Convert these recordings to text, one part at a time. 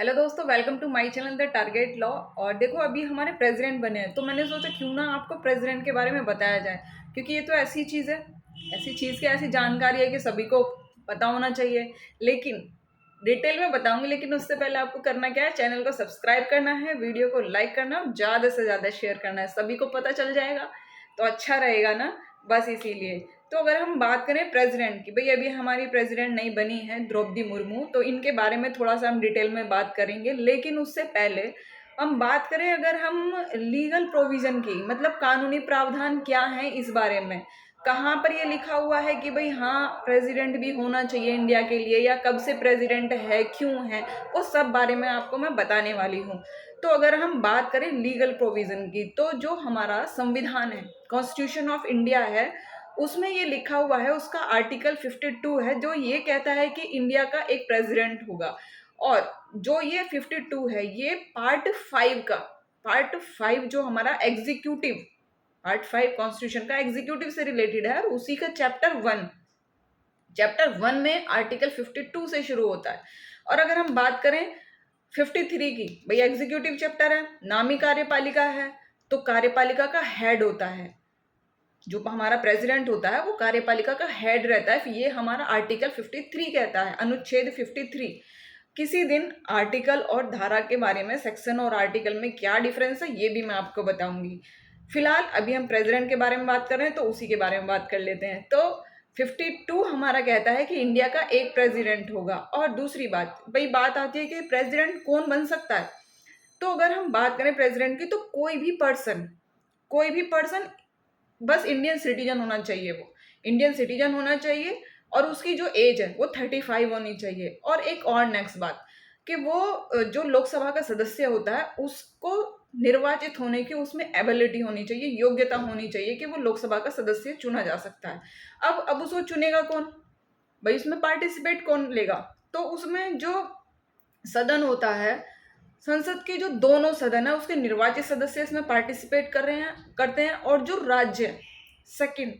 Hello दोस्तों, welcome to my channel the target law. और देखो, अभी हमारे प्रेसिडेंट बने हैं तो मैंने सोचा क्यों ना आपको प्रेसिडेंट के बारे में बताया जाए, क्योंकि ये तो ऐसी चीज़ है, ऐसी चीज़ की ऐसी जानकारी है कि सभी को पता होना चाहिए। लेकिन डिटेल में बताऊंगी, लेकिन उससे पहले आपको करना क्या है, चैनल को सब्सक्राइब करना है, वीडियो को लाइक करना है, ज़्यादा से ज़्यादा शेयर करना है, सभी को पता चल जाएगा तो अच्छा रहेगा ना। बस इसीलिए तो अगर हम बात करें प्रेसिडेंट की, भाई अभी हमारी प्रेसिडेंट नई बनी है द्रौपदी मुर्मू, तो इनके बारे में थोड़ा सा हम डिटेल में बात करेंगे। लेकिन उससे पहले हम बात करें, अगर हम लीगल प्रोविजन की, मतलब कानूनी प्रावधान क्या है इस बारे में, कहाँ पर ये लिखा हुआ है कि भाई हाँ प्रेसिडेंट भी होना चाहिए इंडिया के लिए, या कब से प्रेसिडेंट है, क्यों है, वो सब बारे में आपको मैं बताने वाली हूँ। तो अगर हम बात करें लीगल प्रोविजन की, तो जो हमारा संविधान है, कॉन्स्टिट्यूशन ऑफ इंडिया है, उसमें ये लिखा हुआ है, उसका आर्टिकल 52 है जो ये कहता है कि इंडिया का एक प्रेसिडेंट होगा। और जो ये 52 है, ये पार्ट 5 जो हमारा एग्जीक्यूटिव, पार्ट 5 कॉन्स्टिट्यूशन का एग्जीक्यूटिव से रिलेटेड है, और उसी का चैप्टर 1 में आर्टिकल 52 से शुरू होता है। और अगर हम बात करें 53 की, भाई एग्जीक्यूटिव चैप्टर है, नामी कार्यपालिका है, तो कार्यपालिका का हेड होता है, जो हमारा प्रेसिडेंट होता है वो कार्यपालिका का हेड रहता है। ये हमारा आर्टिकल 53 कहता है, अनुच्छेद 53। किसी दिन आर्टिकल और धारा के बारे में, सेक्शन और आर्टिकल में क्या डिफरेंस है ये भी मैं आपको बताऊंगी। फिलहाल अभी हम प्रेसिडेंट के बारे में बात कर रहे हैं तो उसी के बारे में बात कर लेते हैं। तो 52 हमारा कहता है कि इंडिया का एक प्रेसिडेंट होगा। और दूसरी बात, भाई बात आती है कि प्रेसिडेंट कौन बन सकता है। तो अगर हम बात करें प्रेसिडेंट की, तो कोई भी पर्सन बस इंडियन सिटीजन होना चाहिए, वो इंडियन सिटीजन होना चाहिए, और उसकी जो एज है वो 35 होनी चाहिए। और एक और नेक्स्ट बात, कि वो जो लोकसभा का सदस्य होता है उसको निर्वाचित होने की उसमें एबिलिटी होनी चाहिए, योग्यता होनी चाहिए कि वो लोकसभा का सदस्य चुना जा सकता है। अब उसको चुनेगा कौन, भाई उसमें पार्टिसिपेट कौन लेगा। तो उसमें जो सदन होता है, संसद के जो दोनों सदन है उसके निर्वाचित सदस्य इसमें पार्टिसिपेट करते हैं। और जो राज्य, सेकंड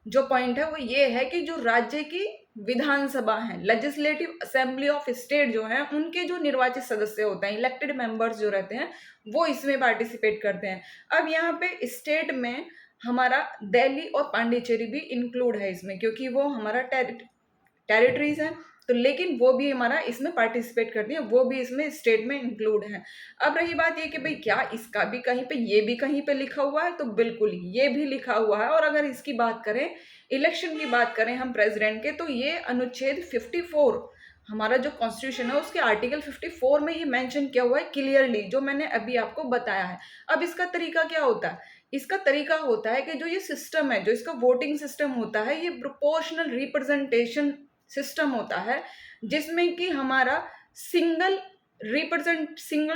जो पॉइंट है वो ये है कि जो राज्य की विधानसभा है, लेजिस्लेटिव असेंबली ऑफ स्टेट जो है, उनके जो निर्वाचित सदस्य होते हैं, इलेक्टेड मेंबर्स जो रहते हैं, वो इसमें पार्टिसिपेट करते हैं। अब यहाँ पे स्टेट में हमारा दिल्ली और पांडिचेरी भी इंक्लूड है इसमें, क्योंकि वो हमारा टेरिटरीज है। तो लेकिन वो भी हमारा इसमें पार्टिसिपेट करती है, वो भी इसमें स्टेट में इंक्लूड है। अब रही बात ये कि भाई क्या इसका भी कहीं पे, ये भी कहीं पे लिखा हुआ है, तो बिल्कुल ये भी लिखा हुआ है। और अगर इसकी बात करें, इलेक्शन की बात करें हम प्रेसिडेंट के, तो ये अनुच्छेद 54, हमारा जो कॉन्स्टिट्यूशन है उसके आर्टिकल 54 में ये मेंशन किया हुआ है क्लियरली, जो मैंने अभी आपको बताया है। अब इसका तरीका क्या होता है, इसका तरीका होता है कि जो ये सिस्टम है, जो इसका वोटिंग सिस्टम होता है, ये प्रोपोर्शनल रिप्रेजेंटेशन सिस्टम होता है, जिसमें कि हमारा सिंगल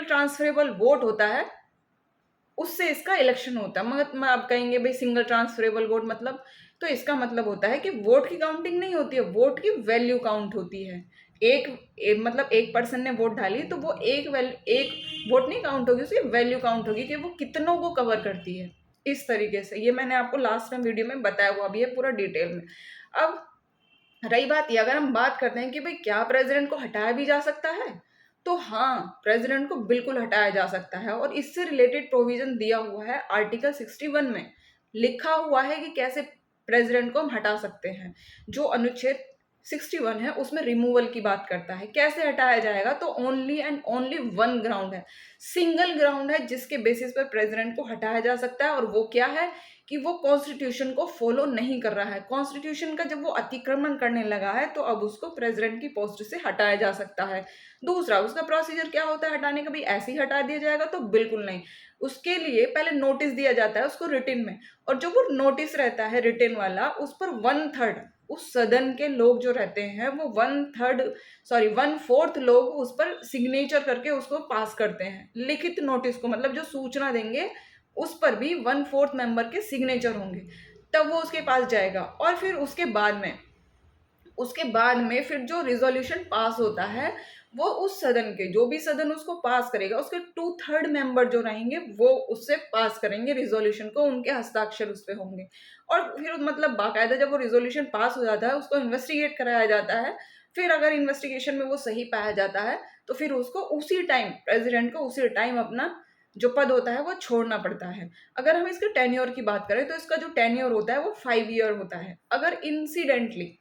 ट्रांसफरेबल वोट होता है, उससे इसका इलेक्शन होता है। मगर आप कहेंगे भाई सिंगल ट्रांसफरेबल वोट मतलब, तो इसका मतलब होता है कि वोट की काउंटिंग नहीं होती है, वोट की वैल्यू काउंट होती है। मतलब एक पर्सन ने वोट डाली तो वो एक वोट नहीं काउंट होगी, उसकी वैल्यू काउंट होगी कि वो कितनों को कवर करती है। इस तरीके से ये मैंने आपको लास्ट में वीडियो में बताया हुआ भी है पूरा डिटेल में। अब रही बात ये, अगर हम बात करते हैं कि भाई क्या प्रेसिडेंट को हटाया भी जा सकता है, तो हाँ प्रेसिडेंट को बिल्कुल हटाया जा सकता है। और इससे रिलेटेड प्रोविजन दिया हुआ है आर्टिकल 61 में, लिखा हुआ है कि कैसे प्रेसिडेंट को हम हटा सकते हैं। जो अनुच्छेद 61 है उसमें रिमूवल की बात करता है, कैसे हटाया जाएगा, तो only and only one ground है, सिंगल ग्राउंड है जिसके बेसिस पर प्रेसिडेंट को हटाया जा सकता है। और वो क्या है कि वो कॉन्स्टिट्यूशन को फॉलो नहीं कर रहा है, कॉन्स्टिट्यूशन का जब वो अतिक्रमण करने लगा है, तो अब उसको प्रेसिडेंट की पोस्ट से हटाया जा सकता है। दूसरा, उसका प्रोसीजर क्या होता है हटाने का, भी ऐसे ही हटा दिया जाएगा तो बिल्कुल नहीं। उसके लिए पहले नोटिस दिया जाता है उसको रिटिन में, और जो वो नोटिस रहता है रिटिन वाला, उस पर 1/3 उस सदन के लोग जो रहते हैं, वो 1/4 लोग उस पर सिग्नेचर करके उसको पास करते हैं, लिखित नोटिस को, मतलब जो सूचना देंगे उस पर भी 1/4 मेंबर के सिग्नेचर होंगे, तब वो उसके पास जाएगा। और फिर उसके बाद में फिर जो रिजोल्यूशन पास होता है, वो उस सदन के, जो भी सदन उसको पास करेगा, उसके 2/3 मेंबर जो रहेंगे वो उससे पास करेंगे रिजोल्यूशन को, उनके हस्ताक्षर उस पर होंगे। और फिर मतलब बाकायदा जब वो रिजोल्यूशन पास हो जाता है, उसको इन्वेस्टिगेट कराया जाता है, फिर अगर इन्वेस्टिगेशन में वो सही पाया जाता है तो फिर उसको उसी टाइम, प्रेसिडेंट को उसी टाइम अपना जो पद होता है वो छोड़ना पड़ता है। अगर हम इसके टेन्योर की बात करें तो इसका जो टेन्योर होता है वो 5 ईयर होता है। अगर इंसिडेंटली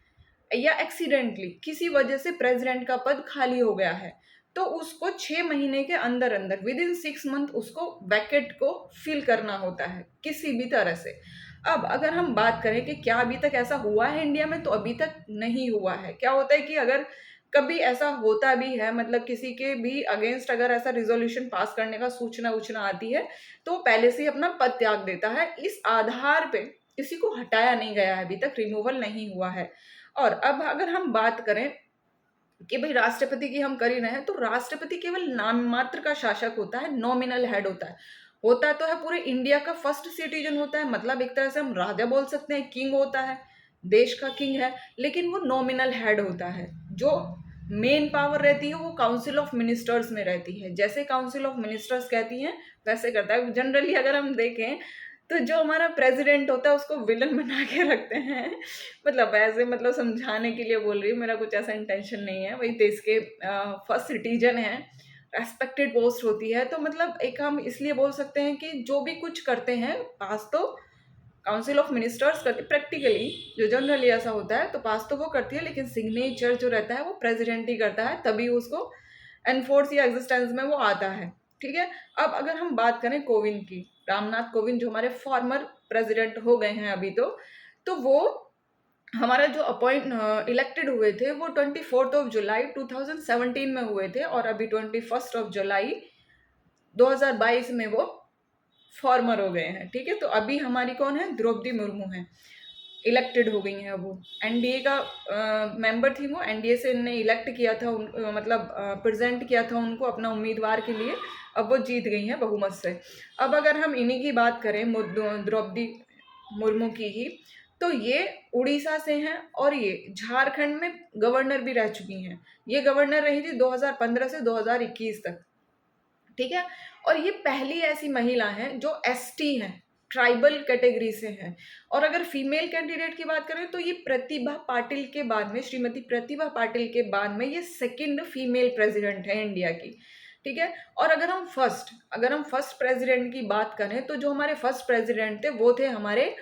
या एक्सीडेंटली किसी वजह से प्रेसिडेंट का पद खाली हो गया है तो उसको 6 महीने के अंदर अंदर विद इन 6 मंथ उसको वैकेट को फिल करना होता है किसी भी तरह से। अब अगर हम बात करें कि क्या अभी तक ऐसा हुआ है इंडिया में, तो अभी तक नहीं हुआ है। क्या होता है कि अगर कभी ऐसा होता भी है, मतलब किसी के भी अगेंस्ट अगर ऐसा रिजोल्यूशन पास करने का सूचना वूचना आती है तो पहले से ही अपना पद त्याग देता है। इस आधार पे किसी को हटाया नहीं गया है, अभी तक रिमूवल नहीं हुआ है। और अब अगर हम बात करें कि भाई राष्ट्रपति की हम कर ही रहे हैं, तो राष्ट्रपति केवल नाम मात्र का शासक होता है, नॉमिनल हेड होता है। होता तो है पूरे इंडिया का फर्स्ट सिटीजन होता है, मतलब एक तरह से हम राजा बोल सकते हैं, किंग होता है, देश का किंग है, लेकिन वो नॉमिनल हेड होता है। जो मेन पावर रहती है वो काउंसिल ऑफ मिनिस्टर्स में रहती है। जैसे काउंसिल ऑफ मिनिस्टर्स कहती हैं वैसे करता है। जनरली अगर हम देखें तो जो हमारा प्रेसिडेंट होता है उसको विलन बना के रखते हैं। मतलब ऐसे, मतलब समझाने के लिए बोल रही हूँ, मेरा कुछ ऐसा इंटेंशन नहीं है। वही देश के फर्स्ट सिटीजन है, रेस्पेक्टेड पोस्ट होती है, तो मतलब एक हम इसलिए बोल सकते हैं कि जो भी कुछ करते हैं पास तो काउंसिल ऑफ मिनिस्टर्स करती है। प्रैक्टिकली जो जनरली ऐसा होता है तो पास तो वो करती है, लेकिन सिग्नेचर जो रहता है वो प्रेसिडेंट ही करता है, तभी उसको एनफोर्स या एग्जिस्टेंस में वो आता है। ठीक है। अब अगर हम बात करें कोविंद की, रामनाथ कोविंद जो हमारे फॉर्मर प्रेसिडेंट हो गए हैं अभी, तो वो हमारा जो इलेक्टेड हुए थे वो 24 जुलाई 2017 में हुए थे, और अभी 21 जुलाई 2022 में वो फॉर्मर हो गए हैं। ठीक है। तो अभी हमारी कौन है, द्रौपदी मुर्मू है, इलेक्टेड हो गई हैं। वो एनडीए का मेंबर थी, वो एनडीए से इन्हें इलेक्ट किया था, मतलब प्रेजेंट किया था उनको अपना उम्मीदवार के लिए। अब वो जीत गई हैं बहुमत से। अब अगर हम इन्हीं की बात करें, द्रौपदी मुर्मू की ही, तो ये उड़ीसा से हैं और ये झारखंड में गवर्नर भी रह चुकी हैं। ये गवर्नर रही थी 2015 से 2021 तक। ठीक है। और ये पहली ऐसी महिला हैं जो एसटी हैं, ट्राइबल कैटेगरी से हैं। और अगर फीमेल कैंडिडेट की बात करें तो ये प्रतिभा पाटिल के बाद में, श्रीमती प्रतिभा पाटिल के बाद में ये सेकंड फीमेल प्रेसिडेंट है इंडिया की। ठीक है। और अगर हम फर्स्ट प्रेसिडेंट की बात करें तो जो हमारे फर्स्ट प्रेसिडेंट थे वो थे हमारे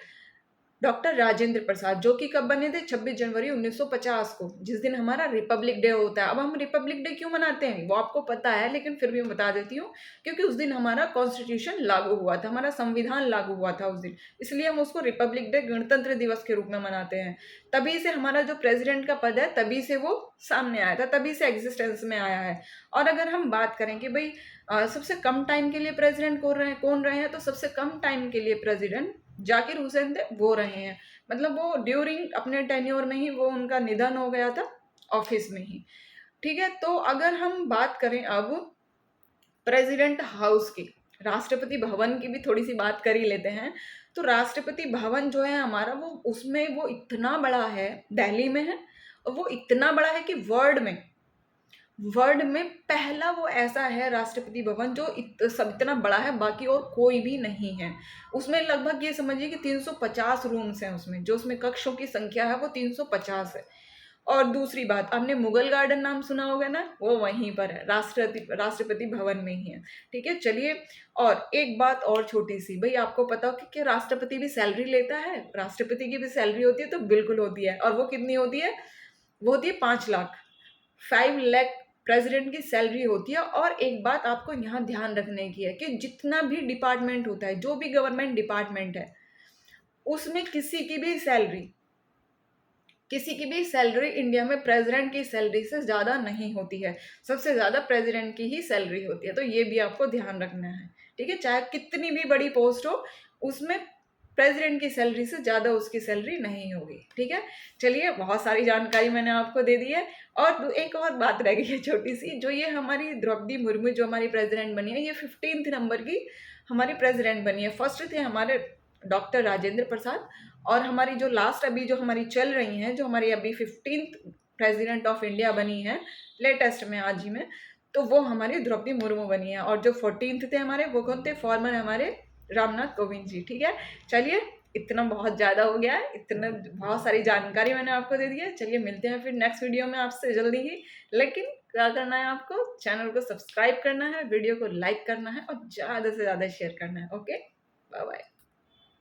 डॉक्टर राजेंद्र प्रसाद, जो कि कब बने थे, 26 जनवरी 1950 को, जिस दिन हमारा रिपब्लिक डे होता है। अब हम रिपब्लिक डे क्यों मनाते हैं वो आपको पता है, लेकिन फिर भी मैं बता देती हूँ, क्योंकि उस दिन हमारा कॉन्स्टिट्यूशन लागू हुआ था, हमारा संविधान लागू हुआ था उस दिन, इसलिए हम उसको रिपब्लिक डे, गणतंत्र दिवस के रूप में मनाते हैं। तभी से हमारा जो प्रेसिडेंट का पद है तभी से वो सामने आया था, तभी से एग्जिस्टेंस में आया है। और अगर हम बात करें कि भाई सबसे कम टाइम के लिए प्रेसिडेंट कौन रहे हैं, तो सबसे कम टाइम के लिए प्रेसिडेंट जाकिर हुसैन थे, वो रहे हैं। मतलब वो ड्यूरिंग अपने टेन्योर में ही वो उनका निधन हो गया था, ऑफिस में ही। ठीक है। तो अगर हम बात करें अब प्रेसिडेंट हाउस की, राष्ट्रपति भवन की भी थोड़ी सी बात कर ही लेते हैं। तो राष्ट्रपति भवन जो है हमारा, वो उसमें वो इतना बड़ा है, दिल्ली में है, और वो इतना बड़ा है कि वर्ल्ड में पहला वो ऐसा है राष्ट्रपति भवन जो सब इतना बड़ा है, बाकी और कोई भी नहीं है। उसमें लगभग ये समझिए कि 350 रूम्स हैं उसमें, जो उसमें कक्षों की संख्या है वो 350 है। और दूसरी बात, आपने मुगल गार्डन नाम सुना होगा ना, वो वहीं पर है, राष्ट्रपति भवन में ही है। ठीक है। चलिए, और एक बात और छोटी सी, भाई आपको पता हो कि राष्ट्रपति भी सैलरी लेता है, राष्ट्रपति की भी सैलरी होती है, तो बिल्कुल होती है। और वो कितनी होती है, वो होती है 5 लाख, 5 लाख प्रेसिडेंट की सैलरी होती है। और एक बात आपको यहाँ ध्यान रखने की है कि जितना भी डिपार्टमेंट होता है, जो भी गवर्नमेंट डिपार्टमेंट है, उसमें किसी की भी सैलरी इंडिया में प्रेसिडेंट की सैलरी से ज़्यादा नहीं होती है। सबसे ज़्यादा प्रेसिडेंट की ही सैलरी होती है, तो ये भी आपको ध्यान रखना है। ठीक है। चाहे कितनी भी बड़ी पोस्ट हो, उसमें प्रेसिडेंट की सैलरी से ज़्यादा उसकी सैलरी नहीं होगी। ठीक है। चलिए, बहुत सारी जानकारी मैंने आपको दे दी है। और एक और बात रह गई है छोटी सी, जो ये हमारी द्रौपदी मुर्मू जो हमारी प्रेसिडेंट बनी है, ये 15th नंबर की हमारी प्रेसिडेंट बनी है। फर्स्ट थे हमारे डॉक्टर राजेंद्र प्रसाद, और हमारी जो लास्ट अभी जो हमारी चल रही हैं, जो हमारी अभी 15th प्रेसिडेंट ऑफ इंडिया बनी है लेटेस्ट में, आज ही में, तो वो हमारी द्रौपदी मुर्मू बनी है। और जो 14th थे हमारे, वो कौन थे, फॉर्मर हमारे रामनाथ कोविंद जी। ठीक है। चलिए, इतना बहुत ज़्यादा हो गया है, इतना बहुत सारी जानकारी मैंने आपको दे दी है। चलिए मिलते हैं फिर नेक्स्ट वीडियो में आपसे जल्दी ही। लेकिन क्या करना है आपको, चैनल को सब्सक्राइब करना है, वीडियो को लाइक करना है और ज़्यादा से ज़्यादा शेयर करना है। Okay, bye bye.